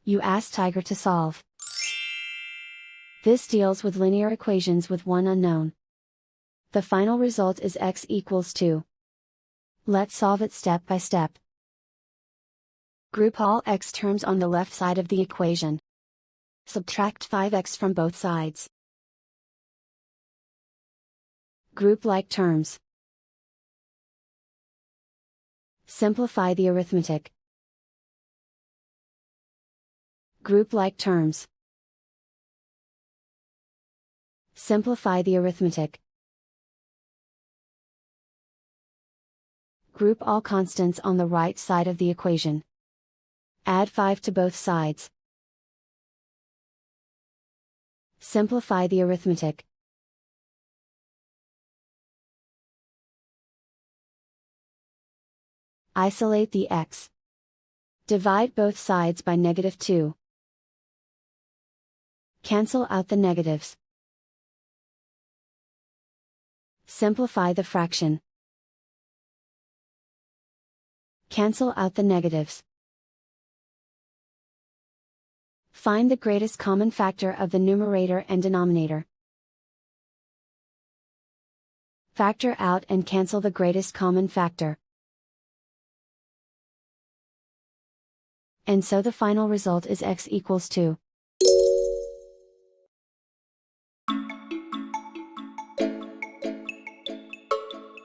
You ask Tiger to solve. This deals with linear equations with one unknown. The final result is x equals 2. Let's solve it step by step. Group all x terms on the left side of the equation. Subtract 5x from both sides. Group like terms. Simplify the arithmetic. Group like terms. Simplify the arithmetic. Group all constants on the right side of the equation. Add 5 to both sides. Simplify the arithmetic. Isolate the x. Divide both sides by -2. Cancel out the negatives. Simplify the fraction. Cancel out the negatives. Find the greatest common factor of the numerator and denominator. Factor out and cancel the greatest common factor. And so the final result is x equals 2.